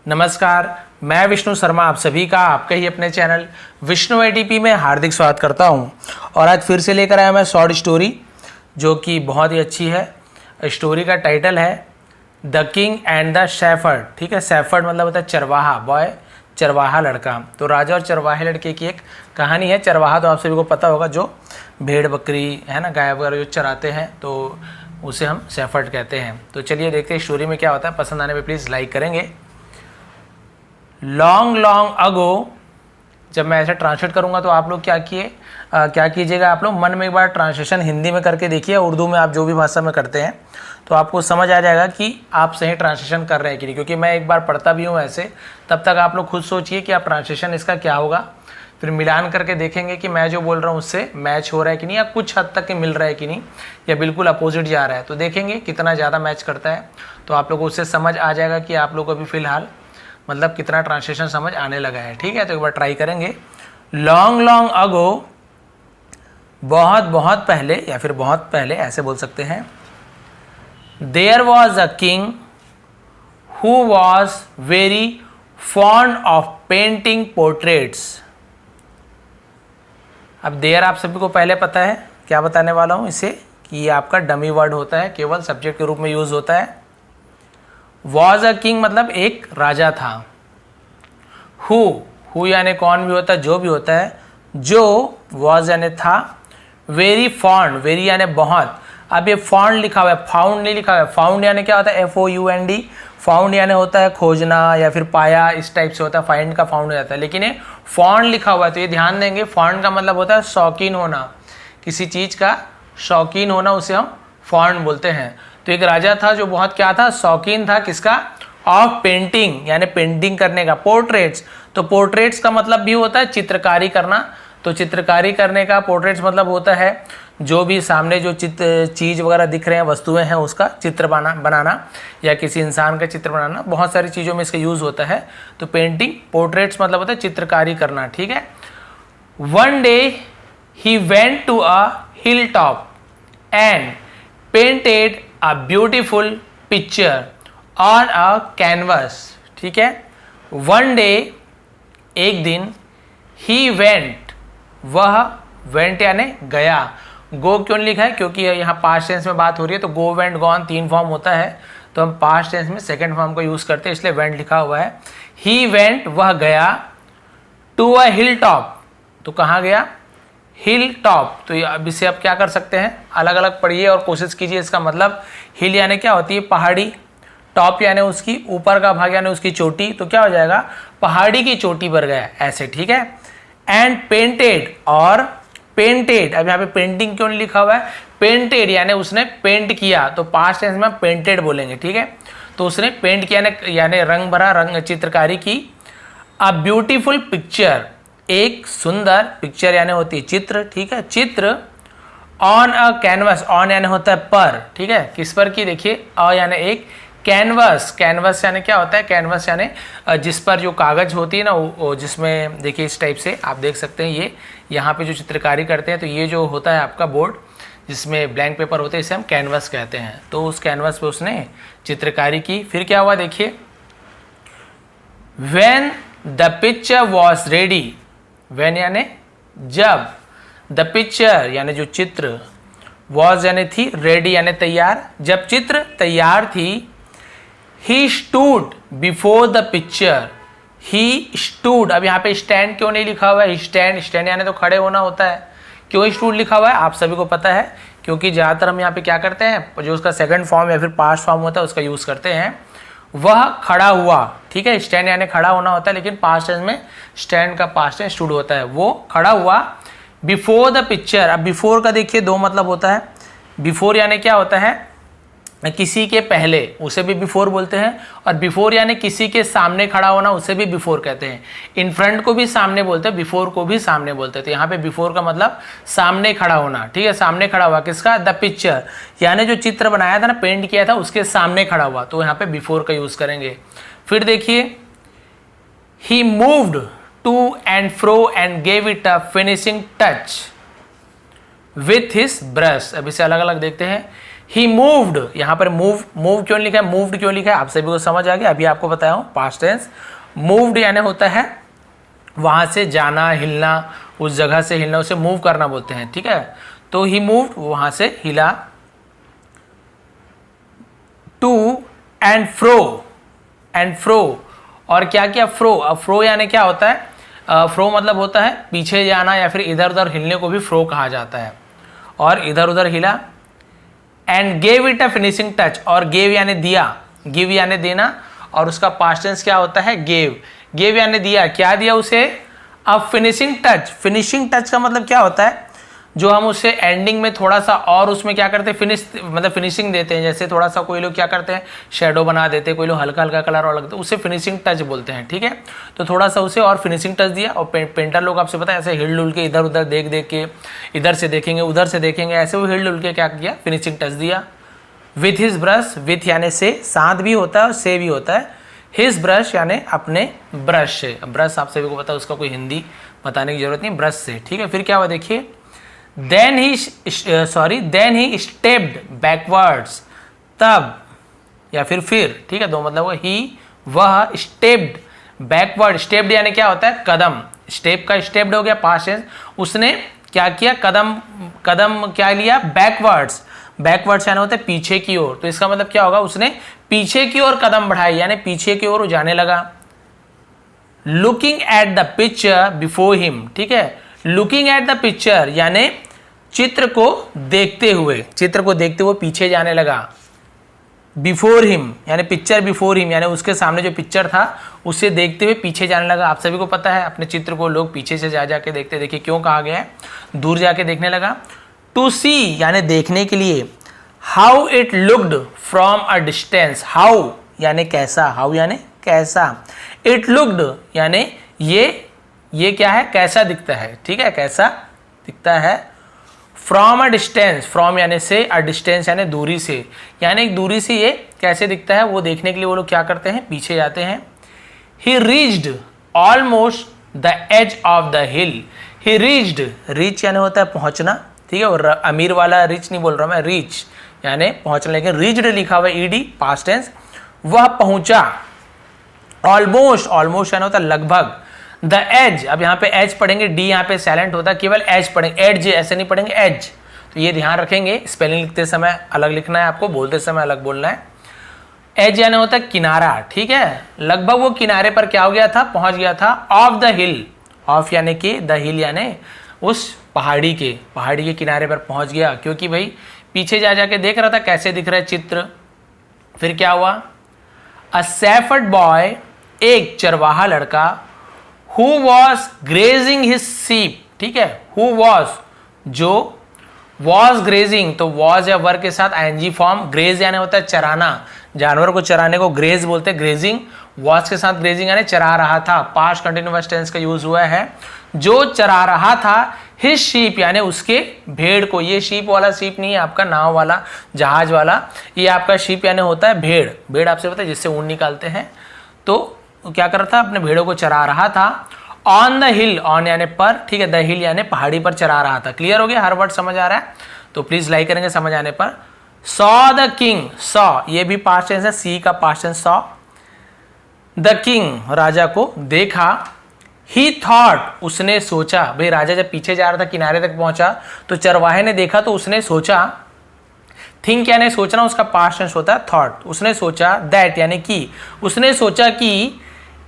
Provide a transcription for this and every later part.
नमस्कार, मैं विष्णु शर्मा आप सभी का आपके ही अपने चैनल विष्णु एटीपी में हार्दिक स्वागत करता हूं। और आज फिर से लेकर आया मैं शॉर्ट स्टोरी जो कि बहुत ही अच्छी है। स्टोरी का टाइटल है the king and the shepherd. ठीक है, शेफर्ड मतलब होता है चरवाहा, बॉय, चरवाहा लड़का। तो राजा और चरवाहे लड़के की एक कहानी है। चरवाहा तो आप सभी को पता होगा, जो भेड़ बकरी है ना, गाय वगैरह जो चराते हैं, तो उसे हम शेफर्ड कहते हैं। तो चलिए देखते हैं स्टोरी में क्या होता है। पसंद आने पे प्लीज़ लाइक करेंगे। लॉन्ग लॉन्ग अगो, जब मैं ऐसे ट्रांसलेट करूंगा तो आप लोग क्या कीजिएगा, आप लोग मन में एक बार ट्रांसलेशन हिंदी में करके देखिए, उर्दू में, आप जो भी भाषा में करते हैं, तो आपको समझ आ जाएगा कि आप सही ट्रांसलेशन कर रहे हैं कि नहीं। क्योंकि मैं एक बार पढ़ता भी हूँ ऐसे, तब तक आप लोग खुद सोचिए कि आप ट्रांसलेशन इसका क्या होगा, फिर मिलान करके देखेंगे कि मैं जो बोल रहा हूँ उससे मैच हो रहा है कि नहीं, या कुछ हद तक मिल रहा है कि नहीं, या बिल्कुल अपोजिट जा रहा है। तो देखेंगे कितना ज़्यादा मैच करता है, तो आप लोग को उससे समझ आ जाएगा कि आप लोग को अभी फ़िलहाल मतलब कितना ट्रांसलेशन समझ आने लगा है। ठीक है, तो एक बार ट्राई करेंगे। लॉन्ग लॉन्ग अगो, बहुत बहुत पहले, या फिर बहुत पहले ऐसे बोल सकते हैं। There was a king who was very fond of painting portraits. अब देयर आप सभी को पहले पता है, क्या बताने वाला हूं इसे, कि ये आपका डमी वर्ड होता है, केवल सब्जेक्ट के रूप में यूज होता है। वॉज अ किंग मतलब एक राजा था। हु यानी कौन भी होता है, जो भी होता है। जो वॉज यानी था। वेरी फॉन्ड, वेरी यानी बहुत। अब ये फॉन्ड लिखा हुआ है, फाउंड नहीं लिखा हुआ है। फाउंड यानी क्या होता है, FOUND। फाउंड यानी होता है खोजना या फिर पाया, इस टाइप से होता है। फाइंड का फाउंड हो जाता है, लेकिन ये फॉन्ड लिखा हुआ है, तो ये ध्यान देंगे। फॉन्ड का मतलब होता है शौकीन होना, किसी चीज का शौकीन होना, उसे हम फॉन्ड बोलते हैं। तो एक राजा था जो बहुत क्या था, शौकीन था, किसका, ऑफ पेंटिंग यानी पेंटिंग करने का। पोर्ट्रेट्स, तो पोर्ट्रेट्स का मतलब भी होता है चित्रकारी करना। तो चित्रकारी करने का पोर्ट्रेट्स मतलब होता है जो भी सामने जो चीज वगैरह दिख रहे हैं, वस्तुएं हैं, उसका चित्र बनाना, या किसी इंसान का चित्र बनाना। बहुत सारी चीज़ों में इसका यूज होता है। तो पेंटिंग, पोर्ट्रेट्स मतलब होता है चित्रकारी करना। ठीक है। One day he went to a hill top and painted a beautiful picture on a canvas. ठीक है। वन डे, एक दिन, ही वेंट, वह, वेंट यानी गया। गो क्यों लिखा है, क्योंकि यहाँ पास्ट टेंस में बात हो रही है, तो गो, वेंट, गॉन 3 फॉर्म होता है, तो हम पास्ट टेंस में सेकंड फॉर्म का यूज करते हैं, इसलिए वेंट लिखा हुआ है। ही वेंट, वह गया, टू अ हिल टॉप, तो कहाँ गया, हिल टॉप। तो अब इसे आप क्या कर सकते हैं, अलग अलग पढ़िए और कोशिश कीजिए इसका मतलब। हिल यानी क्या होती है, पहाड़ी। टॉप यानी उसकी ऊपर का भाग यानी उसकी चोटी, तो क्या हो जाएगा, पहाड़ी की चोटी पर गया, ऐसे। ठीक है। एंड पेंटेड, और पेंटेड, अब यहाँ पे पेंटिंग क्यों नहीं लिखा हुआ है, पेंटेड यानी उसने पेंट किया, तो पास्ट टेंस में पेंटेड बोलेंगे। ठीक है। तो उसने पेंट किया यानी रंग भरा, रंग चित्रकारी की। अ ब्यूटीफुल पिक्चर, एक सुंदर, पिक्चर यानी होती है चित्र। ठीक है, चित्र। ऑन अ कैनवस, ऑन यानी होता है पर। ठीक है, किस पर की, देखिए, अ यानी एक, कैनवस, कैनवस यानी क्या होता है, कैनवस यानी जिस पर जो कागज होती है ना, वो जिसमें देखिए इस टाइप से आप देख सकते हैं, ये यहाँ पे जो चित्रकारी करते हैं, तो ये जो होता है आपका बोर्ड जिसमें ब्लैंक पेपर होते हैं, इसे हम कैनवस कहते हैं। तो उस कैनवस पे उसने चित्रकारी की। फिर क्या हुआ देखिए, when the picture was ready, when यानी जब, द पिक्चर यानी जो चित्र, वॉज यानी थी, रेडी यानी तैयार, जब चित्र तैयार थी। He stood before the picture, he stood, अब यहाँ पे स्टैंड क्यों नहीं लिखा हुआ है, स्टैंड, स्टैंड यानी तो खड़े होना होता है। क्यों स्टूड लिखा हुआ है, आप सभी को पता है, क्योंकि ज़्यादातर हम यहाँ पे क्या करते हैं, जो उसका सेकंड फॉर्म या फिर पास्ट फॉर्म होता है उसका यूज़ करते हैं। वह खड़ा हुआ। ठीक है, स्टैंड यानी खड़ा होना होता है, लेकिन पास्ट टेंस में स्टैंड का पास्ट टेंस स्टूड होता है। वो खड़ा हुआ बिफोर द पिक्चर। अब बिफोर का देखिए दो मतलब होता है। बिफोर यानी क्या होता है, किसी के पहले, उसे भी बिफोर बोलते हैं। और बिफोर यानी किसी के सामने खड़ा होना, उसे भी बिफोर कहते हैं। इन फ्रंट को भी सामने बोलते हैं, बिफोर को भी सामने बोलते हैं। तो यहाँ पे बिफोर का मतलब सामने खड़ा होना। ठीक है, सामने खड़ा हुआ किसका, द पिक्चर, यानी जो चित्र बनाया था ना, पेंट किया था, उसके सामने खड़ा हुआ, तो यहाँ पे बिफोर का यूज करेंगे। फिर देखिए, he moved to and fro and gave it a finishing touch with his brush. अब इसे अलग अलग देखते हैं। ही मूव्ड, यहाँ पर मूव क्यों लिखा है, मूव्ड क्यों लिखा है, आप सभी को समझ आ गया। अभी आपको बताया हूँ पास्ट टेंस। मूव्ड यानी होता है वहां से जाना, हिलना, उस जगह से हिलना, उसे मूव करना बोलते हैं, ठीक है। तो ही मूव्ड, वहां से हिला। टू एंड फ्रो, और क्या किया, फ्रो यानी क्या होता है, फ्रो मतलब होता है पीछे जाना या फिर इधर उधर हिलने को भी फ्रो कहा जाता है। और इधर उधर हिला। And gave it a finishing touch, और गेव यानी दिया, गिव यानी देना, और उसका पास्ट टेंस क्या होता है, गेव यानी दिया, क्या दिया उसे, अब फिनिशिंग टच का मतलब क्या होता है, जो हम उसे एंडिंग में थोड़ा सा और उसमें क्या करते हैं, मतलब फिनिशिंग देते हैं। जैसे थोड़ा सा कोई लोग क्या करते हैं, शेडो बना देते हैं, कोई लोग हल्का हल्का कलर और लगते हैं, उसे फिनिशिंग टच बोलते हैं, ठीक है। तो थोड़ा सा उसे और फिनिशिंग टच दिया। और पेंटर लोग आपसे पता है ऐसे हिल डुल के इधर उधर देख के, इधर से देखेंगे उधर से देखेंगे, ऐसे वो हिल डुल के क्या किया, फिनिशिंग टच दिया। विथ हिज ब्रश, विथ यानी से, साथ भी होता है और से भी होता है। हिज ब्रश यानी अपने ब्रश से, ब्रश आप सभी को पता है उसका कोई हिंदी बताने की जरूरत नहीं, ब्रश से, ठीक है। फिर क्या हुआ देखिए, देन ही स्टेप्ड बैकवर्ड्स, तब या फिर, ठीक है, दो मतलब वह स्टेप्ड बैकवर्ड, स्टेप्ड यानी क्या होता है, कदम, स्टेप का स्टेप्ड हो गया पास्ट टेंस, उसने क्या किया, कदम क्या लिया, बैकवर्ड्स यानी होता है पीछे की ओर। तो इसका मतलब क्या होगा, उसने पीछे की ओर कदम बढ़ाई, यानी पीछे की ओर जाने लगा। Looking at the picture before him, ठीक है, लुकिंग एट द पिक्चर यानी चित्र को देखते हुए पीछे जाने लगा। बिफोर हिम यानी पिक्चर बिफोर हिम, यानी उसके सामने जो पिक्चर था उसे देखते हुए पीछे जाने लगा। आप सभी को पता है अपने चित्र को लोग पीछे से जा जाके देखते, देखिए क्यों कहा गया है, दूर जाके देखने लगा। टू सी यानी देखने के लिए। How it looked from a distance, how यानी कैसा, हाउ यानी कैसा, इट लुक्ड यानी ये क्या है, कैसा दिखता है, ठीक है, कैसा दिखता है। फ्रॉम अ डिस्टेंस, फ्रॉम यानी से, अ डिस्टेंस यानी दूरी से, यानी एक दूरी से ये कैसे दिखता है वो देखने के लिए वो लोग क्या करते हैं, पीछे जाते हैं। He reached almost the edge of the hill, he reached, reach यानी होता है पहुंचना, ठीक है, और अमीर वाला रिच नहीं बोल रहा मैं, रीच यानी पहुंचना, लेकिन रीच्ड लिखा हुआ ईडी पास्ट टेंस, वह पहुंचा। ऑलमोस्ट यानी होता है लगभग। द एज, अब यहाँ पे एज पढ़ेंगे, डी यहाँ पे साइलेंट होता है, केवल एज पढ़ेंगे, एज ऐसे नहीं पढ़ेंगे, एज। तो ये ध्यान रखेंगे, स्पेलिंग लिखते समय अलग लिखना है आपको, बोलते समय अलग बोलना है। एज यानी होता है किनारा, ठीक है, लगभग वो किनारे पर क्या हो गया था, पहुंच गया था। ऑफ द हिल, ऑफ यानी कि, द हिल यानी उस पहाड़ी के किनारे पर पहुंच गया, क्योंकि भाई पीछे जा जाके देख रहा था कैसे दिख रहा है चित्र। फिर क्या हुआ, अ शेफर्ड बॉय, एक चरवाहा लड़का, who was grazing his sheep, ठीक है, हु वॉज, जो, वॉज ग्रेजिंग, तो वॉज या वर के साथ आईएनजी फॉर्म, ग्रेज यानी होता है चराना, जानवर को चराने को ग्रेज बोलते हैं, ग्रेजिंग, वॉज के साथ ग्रेजिंग यानी चरा रहा था, पास्ट कंटिन्यूअस टेंस का यूज हुआ है, जो चरा रहा था, हिज शीप यानी उसके भेड़ को, ये शीप वाला शीप नहीं है आपका नाव वाला, जहाज वाला, ये आपका शीप यानी होता है भेड़ आपसे पता है जिससे ऊन निकालते हैं। तो क्या कर रहा था, अपने भेड़ों को चरा रहा था। ऑन द हिल, ऑन यानी पर, ठीक है, द हिल यानी पहाड़ी पर चरा रहा था। क्लियर हो गया, हर वर्ड समझ आ रहा है तो प्लीज लाइक करेंगे समझ आने पर। सॉ द किंग, सॉ ये भी पास्ट टेंस है, सी का past tense saw. The king राजा को देखा। ही थॉट उसने सोचा, भाई राजा जब पीछे जा रहा था किनारे तक पहुंचा तो चरवाहे ने देखा तो उसने सोचा। थिंक यानी सोचना, उसका पास्ट टेंस होता है थॉट, उसने सोचा। दैट यानी कि, उसने सोचा कि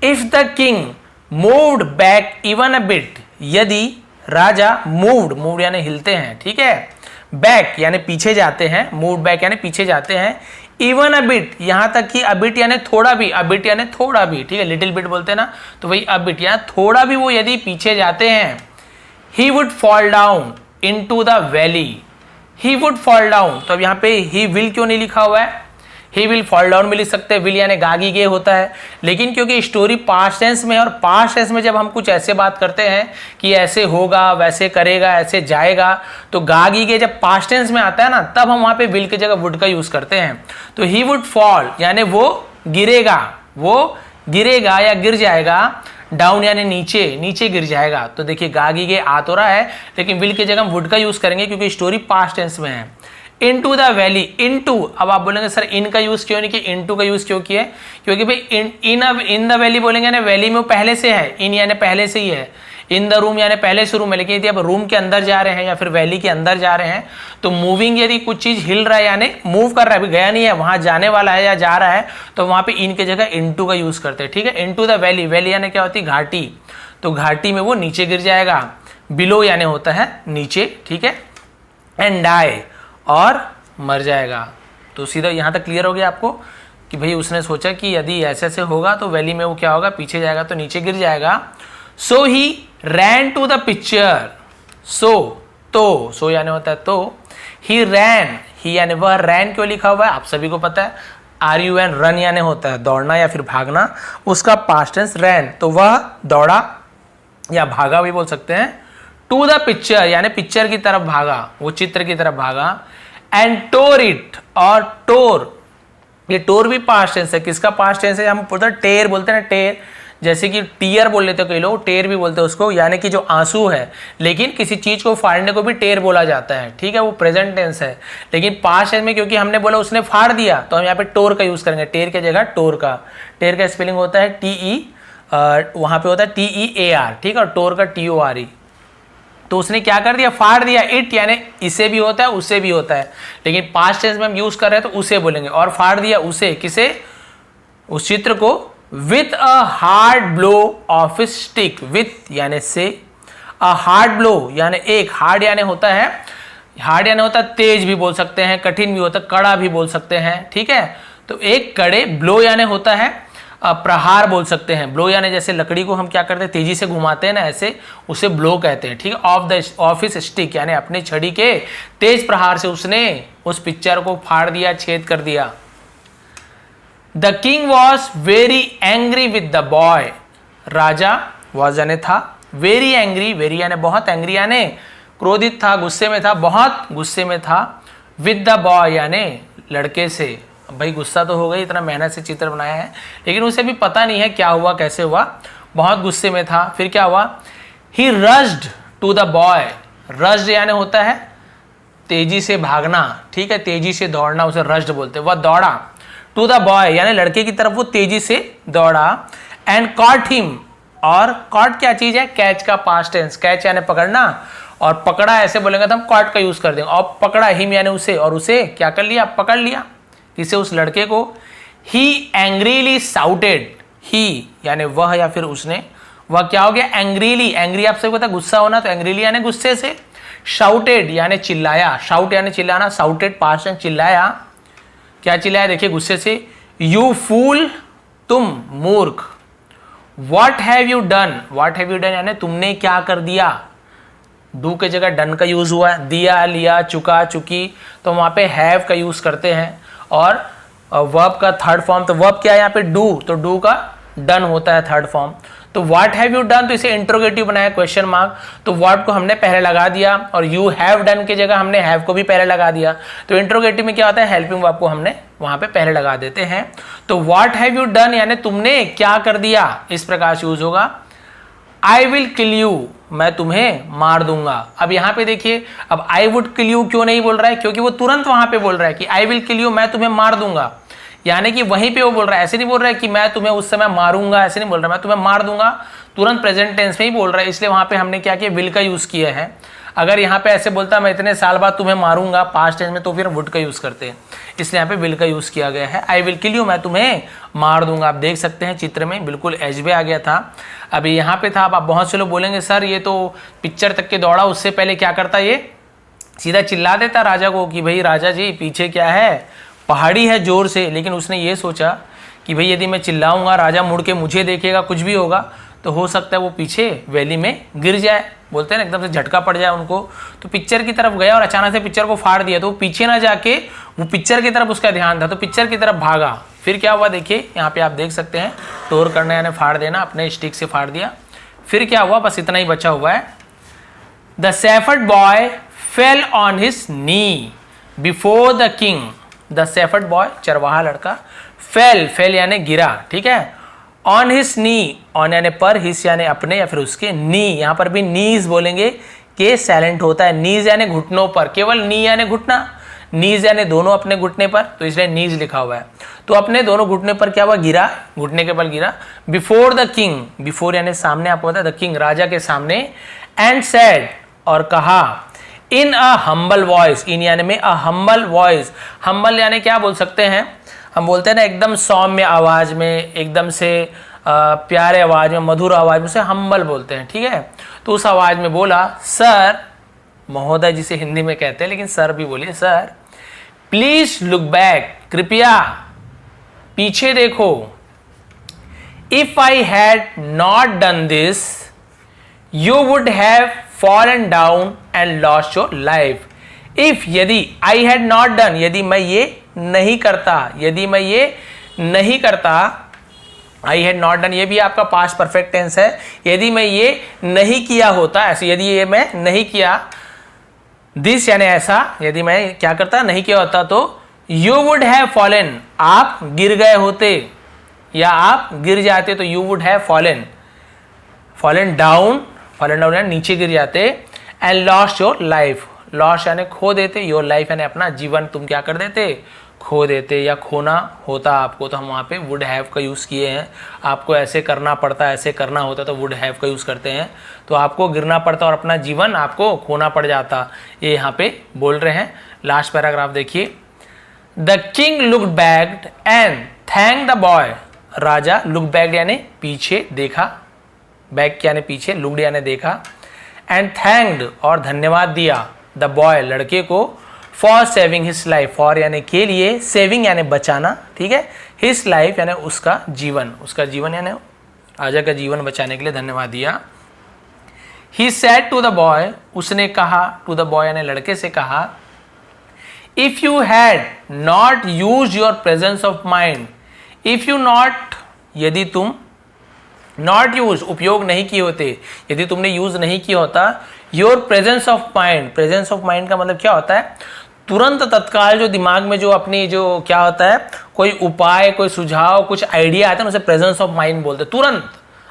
if the king moved back even a bit, यदि राजा मूव्ड यानी हिलते हैं, ठीक है, बैक यानी पीछे जाते हैं, मूव्ड बैक यानी पीछे जाते हैं, इवन अ बिट यहां तक कि अबिट यानी थोड़ा भी, अबिट यानी थोड़ा भी, ठीक है, लिटिल बिट बोलते हैं ना, तो वही अबिट यानी थोड़ा भी वो यदि पीछे जाते हैं। He would fall down into the valley, he would fall down, तो अब यहाँ पे ही विल क्यों नहीं लिखा हुआ है, ही विल फॉल डाउन भी लिख सकते हैं, विल यानी गागी गे होता है, लेकिन क्योंकि स्टोरी पास्ट टेंस में है और पास्ट टेंस में जब हम कुछ ऐसे बात करते हैं कि ऐसे होगा, वैसे करेगा, ऐसे जाएगा, तो गागी गे जब पास्ट टेंस में आता है ना, तब हम वहां पे विल की जगह वुड का यूज करते हैं। तो ही वुड फॉल यानी वो गिरेगा या गिर जाएगा, डाउन यानी नीचे गिर जाएगा। तो देखिए गागी गे आ तो रहा है, लेकिन विल की जगह हम वुड का यूज करेंगे क्योंकि स्टोरी पास्ट टेंस में है। Into the valley. इनटू, अब आप बोलेंगे सर इन का यूज क्यों नहीं किया, इनटू का यूज क्यों किया? क्योंकि भाई इन द वैली बोलेंगे ना, वैली में वो पहले से है, इन यानी पहले से ही है, इन द रूम यानी पहले से रूम है। लेकिन यदि आप रूम के अंदर जा रहे हैं या फिर वैली के अंदर जा रहे हैं तो मूविंग, यदि कुछ चीज हिल रहा है यानी मूव कर रहा है, अभी गया नहीं है, वहां जाने वाला है या जा रहा है, तो वहां पे इन की जगह इनटू का यूज करते हैं। ठीक है, इनटू द वैली, वैली यानी क्या होती है? घाटी, तो घाटी में वो नीचे गिर जाएगा। बिलो यानी होता है नीचे, ठीक है, एंड डाई, और मर जाएगा। तो सीधा यहां तक क्लियर हो गया आपको कि भाई उसने सोचा कि यदि ऐसे ऐसे होगा तो वैली में वो क्या होगा, पीछे जाएगा तो नीचे गिर जाएगा। सो ही रैन टू द पिक्चर। सो यानी होता है तो, ही रैन, ही यानी वह, रैन क्यों लिखा हुआ है आप सभी को पता है, RUN, रन यानी होता है दौड़ना या फिर भागना, उसका पास्ट टेंस रैन, तो वह दौड़ा या भागा भी बोल सकते हैं। टू द पिक्चर यानी पिक्चर की तरफ भागा, वो चित्र की तरफ भागा। एंड टोर इट, और टोर, ये टोर भी पास्ट टेंस है। किसका पास्ट टेंस है? हम बोलते हैं टेर, बोलते हैं ना टेर, जैसे कि टीयर बोल लेते हो कई लोग, टेर भी बोलते हैं उसको, यानी कि जो आंसू है। लेकिन किसी चीज को फाड़ने को भी टेर बोला जाता है, ठीक है, वो प्रेजेंट टेंस है। लेकिन पास्ट टेंस में क्योंकि हमने बोला उसने फाड़ दिया, तो हम यहाँ पे टोर का यूज करेंगे, टेर की जगह टोर का। टेर का स्पेलिंग होता है TE, वहां पे होता है TEAR, ठीक है, और टोर का TORE। तो उसने क्या कर दिया? फाड़ दिया। इट यानी इसे भी होता है उसे भी होता है, लेकिन पास्ट टेंस में हम यूज कर रहे हैं तो उसे बोलेंगे। और फाड़ दिया उसे, किसे? उस चित्र को। With a hard blow of stick, with यानी से, अ हार्ड ब्लो यानी एक, हार्ड यानी होता है, हार्ड यानी होता है तेज भी बोल सकते हैं, कठिन भी होता है, कड़ा भी बोल सकते हैं, ठीक है। तो एक कड़े, ब्लो यानी होता है प्रहार बोल सकते हैं। ब्लो यानी जैसे लकड़ी को हम क्या करते हैं, तेजी से घुमाते हैं ना, ऐसे उसे ब्लो कहते हैं, ठीक है। ऑफ हिज स्टिक यानी अपनी छड़ी के तेज प्रहार से उसने उस पिक्चर को फाड़ दिया, छेद कर दिया। The king was very angry with the boy, Raja was यानी था, वेरी एंग्री, वेरी यानी बहुत, एंग्री यानी क्रोधित था, गुस्से में था, बहुत गुस्से में था। विद द बॉय यानी लड़के से। भाई गुस्सा तो हो गई, इतना मेहनत से चित्र बनाया है, लेकिन उसे भी पता नहीं है क्या हुआ कैसे हुआ, बहुत गुस्से में था। फिर क्या हुआ? He rushed to the boy, rushed यानी होता है तेजी से भागना, ठीक है, तेजी से दौड़ना, उसे रश्ड बोलते हैं। वह दौड़ा, टू द बॉय यानी लड़के की तरफ वो तेजी से दौड़ा। एंड कॉट हिम, और कॉट क्या चीज है? कैच का पास्ट टेंस, कैच यानी पकड़ना, और पकड़ा ऐसे बोलेंगे तो हम कॉट का यूज कर देंगे। और पकड़ा, हिम यानी उसे, और उसे क्या कर लिया? पकड़ लिया, किसे? उस लड़के को। ही एंग्रीली साउटेड, ही यानी वह या फिर उसने, वह क्या हो गया? एंग्रीली, एंग्री आप सबको पता है गुस्सा होना, तो एंग्रीली यानी गुस्से से। शाउटेड यानी चिल्लाया, शाउट यानी चिल्लाना, साउटेड पास्ट में चिल्लाया। क्या चिल्लाया? देखिए गुस्से से। यू फूल, तुम मूर्ख। What have you done, what have you done यानी तुमने क्या कर दिया। डू के जगह डन का यूज हुआ है, दिया, लिया, चुका, चुकी, तो वहां पे हैव का यूज करते हैं। और वर्ब का थर्ड फॉर्म, तो वर्ब क्या है यहाँ पे? डू, तो डू का डन होता है थर्ड फॉर्म। तो व्हाट हैव यू डन, तो इसे इंट्रोगेटिव बनाया, क्वेश्चन मार्क, तो व्हाट को हमने पहले लगा दिया, और यू हैव डन की जगह हमने हैव को भी पहले लगा दिया। तो इंट्रोगेटिव में क्या होता है? हेल्पिंग वर्ब को हमने वहां पे पहले लगा देते हैं। तो व्हाट हैव यू डन यानी तुमने क्या कर दिया, इस प्रकार से यूज होगा। आई विल किल यू, मैं तुम्हें मार दूंगा। अब यहां पे देखिए, अब आई वुड किल यू क्यों नहीं बोल रहा है? क्योंकि वो तुरंत वहां पे बोल रहा है कि आई विल किल यू, मैं तुम्हें मार दूंगा, यानी कि वहीं पे वो बोल रहा है, ऐसे नहीं बोल रहा है कि मैं तुम्हें उस समय मारूंगा, ऐसे नहीं बोल रहा, मैं तुम्हें मार दूंगा, तुरंत प्रेजेंट टेंस में ही बोल रहा है, इसलिए वहां पे हमने क्या किया? विल का यूज किया है। अगर यहाँ पे ऐसे बोलता मैं इतने साल बाद तुम्हें मारूंगा पास्ट टेंस में, तो फिर वुड का यूज करते हैं, इसलिए यहाँ पे विल का यूज किया गया है। आई विल किल यू, मैं तुम्हें मार दूंगा। आप देख सकते हैं चित्र में बिल्कुल एचबे आ गया था। अभी यहाँ पे था, अब आप बहुत से लोग बोलेंगे सर ये तो पिक्चर तक के दौड़ा, उससे पहले क्या करता? ये सीधा चिल्ला देता राजा को कि भाई राजा जी पीछे क्या है? पहाड़ी है जोर से। लेकिन उसने ये सोचा कि भाई यदि मैं चिल्लाऊंगा, राजा मुड़ के मुझे देखेगा, कुछ भी होगा, तो हो सकता है वो पीछे वैली में गिर जाए, बोलते हैं ना एकदम से झटका पड़ जाए उनको। तो पिक्चर की तरफ गया और अचानक से पिक्चर को फाड़ दिया, तो वो पीछे ना जाके वो पिक्चर की तरफ उसका ध्यान था, तो पिक्चर की तरफ भागा। फिर क्या हुआ देखिए, यहाँ पे आप देख सकते हैं, टोर करना यानी फाड़ देना, अपने स्टिक से फाड़ दिया। फिर क्या हुआ, बस इतना ही बचा हुआ है। The shepherd boy fell on his knee before the king. The shepherd boy चरवाहा लड़का, फेल, फेल यानी गिरा, ठीक है, ऑन हिज नी, ऑन यानी पर, हिस यानी अपने या फिर उसके, नी, यहां पर भी नीज बोलेंगे, के साइलेंट होता है, नीज यानी घुटनों पर, केवल नी यानी घुटना, नीज यानी दोनों अपने घुटने पर, तो इसलिए नीज लिखा हुआ है। तो अपने दोनों घुटने पर क्या हुआ, गिरा, घुटने के बल गिरा। बिफोर द किंग, बिफोर यानी सामने, आपको पता है द किंग राजा के सामने, एंड सेड और कहा, इन अ हम्बल वॉइस, इन यानी में अ हम्बल वॉइस, हम्बल यानी क्या बोल सकते हैं, हम बोलते हैं ना एकदम सौम्य आवाज में, एकदम से प्यारे आवाज में, मधुर आवाज में, उसे हम्बल बोलते हैं, ठीक है। तो उस आवाज में बोला, सर, महोदय जिसे हिंदी में कहते हैं लेकिन सर भी बोलिए, सर प्लीज लुक बैक, कृपया पीछे देखो। If I had not done this you would have fallen down and lost your life. If, यदि, आई हैड नॉट डन, यदि मैं ये नहीं करता, यदि मैं ये नहीं करता, आई हैड नॉट डन ये भी आपका पास्ट परफेक्ट टेंस है, यदि मैं ये नहीं किया होता, ऐसे यदि ये मैं नहीं किया, दिस यानी ऐसा, यदि मैं क्या करता, नहीं किया होता, तो यू वुड हैव फॉलन, आप गिर गए होते या आप गिर जाते, तो you would have fallen, fallen down, fallen down यानी नीचे गिर जाते, and lost your life, lost यानी खो देते, योर लाइफ यानी अपना जीवन तुम क्या कर देते, खो देते या खोना होता आपको, तो हम वहाँ पे वुड हैव का यूज़ किए हैं। आपको ऐसे करना पड़ता, ऐसे करना होता तो वुड हैव का यूज़ करते हैं। तो आपको गिरना पड़ता और अपना जीवन आपको खोना पड़ जाता, ये यहाँ पे बोल रहे हैं। लास्ट पैराग्राफ देखिए, the king looked back and thank the boy, Raja look back यानी पीछे देखा, बैक यानी पीछे, लुक्ड यानी देखा, एंड थैंक्ड और धन्यवाद दिया, द बॉय लड़के को, for saving his life, for यानी के लिए, सेविंग यानी बचाना, ठीक है, हिज लाइफ यानी उसका जीवन, उसका जीवन यानी राजा का जीवन बचाने के लिए धन्यवाद दिया। He said to the boy, उसने कहा, टू द बॉय यानी लड़के से कहा, if you had not use your presence of mind, if you not, यदि तुम, नॉट यूज उपयोग नहीं किए होते, यदि तुमने यूज नहीं किया होता, your presence of mind, presence of mind का मतलब क्या होता है, तुरंत तत्काल जो दिमाग में जो अपनी जो क्या होता है, कोई उपाय, कोई सुझाव, कुछ आइडिया आता है, उसे प्रेजेंस ऑफ माइंड बोलते हैं, तुरंत।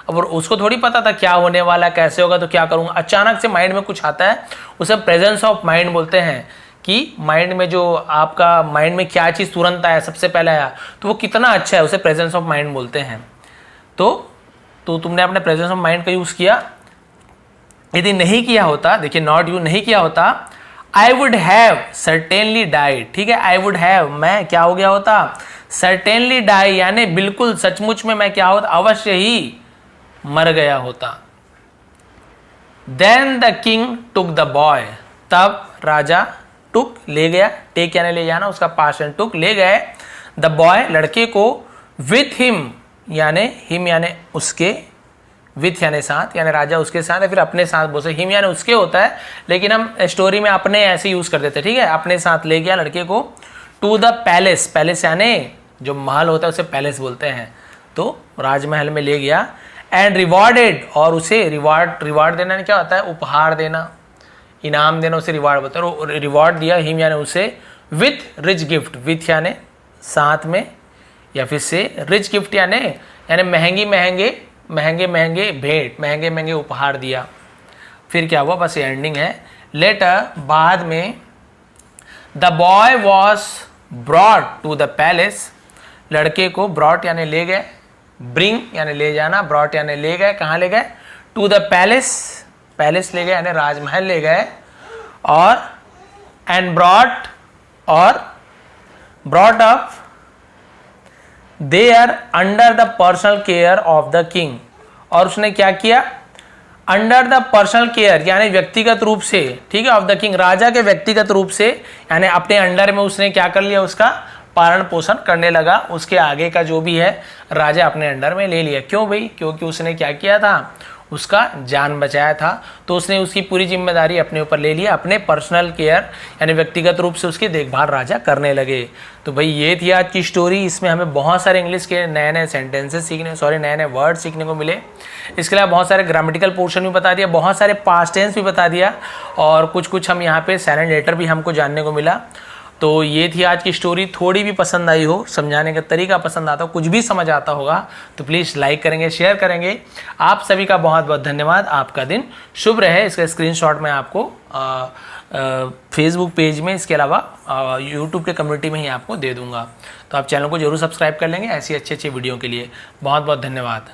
अब उसको थोड़ी पता था क्या होने वाला, कैसे होगा, तो क्या करूंगा, अचानक से माइंड में कुछ आता है, उसे प्रेजेंस ऑफ माइंड बोलते हैं, कि माइंड में जो आपका माइंड में क्या चीज़ तुरंत आया, सबसे पहले आया, तो वो कितना अच्छा है, उसे प्रेजेंस ऑफ माइंड बोलते हैं। तो तुमने अपने प्रेजेंस ऑफ माइंड का यूज़ किया। यदि नहीं किया होता, देखिए नॉट यूज नहीं किया होता, I would have certainly died, ठीक है, आई वुड हैव, मैं क्या हो गया होता, सर्टेनली डाई यानी बिल्कुल सचमुच में मैं क्या होता, अवश्य ही मर गया होता। Then the king took the boy, तब राजा, टुक ले गया, टेक यानी ले जाना, उसका पास्ट टुक ले गए, द बॉय लड़के को, विथ हिम यानी उसके, विथ यानी साथ, यानी राजा उसके साथ, या फिर अपने साथ बोल सकते, हिम यानी उसके होता है, लेकिन हम स्टोरी में अपने ऐसे यूज कर देते हैं, ठीक है, अपने साथ ले गया लड़के को, टू द पैलेस, पैलेस यानी जो महल होता है उसे पैलेस बोलते हैं, तो राजमहल में ले गया, एंड रिवॉर्डेड, और उसे रिवार्ड देना क्या होता है, उपहार देना, इनाम देना, उसे रिवार्ड बोलते हैं, रिवॉर्ड दिया, हिम यानी उसे, विथ रिच गिफ्ट, विथ यानी साथ में, या फिर से रिच गिफ्ट यानी महंगे भेंट, महंगे उपहार दिया। फिर क्या हुआ, बस ये एंडिंग है। लेटर, बाद में, the boy was brought to the palace, लड़के को ब्रॉट यानी ले गए, ब्रिंग यानी ले जाना, ब्रॉट यानी ले गए, कहाँ ले गए, टू द पैलेस, पैलेस ले गए यानी राजमहल ले गए, और एंड ब्रॉट, और brought up there under the personal care of the king, और उसने क्या किया, अंडर द पर्सनल केयर यानी व्यक्तिगत रूप से, ठीक है, ऑफ द किंग, राजा के व्यक्तिगत रूप से, यानी अपने अंडर में उसने क्या कर लिया, उसका पालन पोषण करने लगा, उसके आगे का जो भी है राजा अपने अंडर में ले लिया। क्यों भाई, क्योंकि उसने क्या किया था, उसका जान बचाया था, तो उसने उसकी पूरी जिम्मेदारी अपने ऊपर ले लिया, अपने पर्सनल केयर यानी व्यक्तिगत रूप से उसकी देखभाल राजा करने लगे। तो भाई ये थी आज की स्टोरी, इसमें हमें बहुत सारे इंग्लिश के नए नए सेंटेंसेस नए नए वर्ड सीखने को मिले। इसके अलावा बहुत सारे ग्रामेटिकल पोर्शन भी बता दिया, बहुत सारे पास्ट टेंस भी बता दिया, और कुछ हम यहाँ पे साइलेंट लेटर भी हमको जानने को मिला। तो ये थी आज की स्टोरी। थोड़ी भी पसंद आई हो, समझाने का तरीका पसंद आता हो, कुछ भी समझ आता होगा तो प्लीज़ लाइक करेंगे, शेयर करेंगे। आप सभी का बहुत बहुत धन्यवाद। आपका दिन शुभ रहे। इसका स्क्रीनशॉट मैं आपको फेसबुक पेज में, इसके अलावा यूट्यूब के कम्युनिटी में ही आपको दे दूंगा। तो आप चैनल को जरूर सब्सक्राइब कर लेंगे ऐसी अच्छी अच्छी वीडियो के लिए। बहुत बहुत धन्यवाद।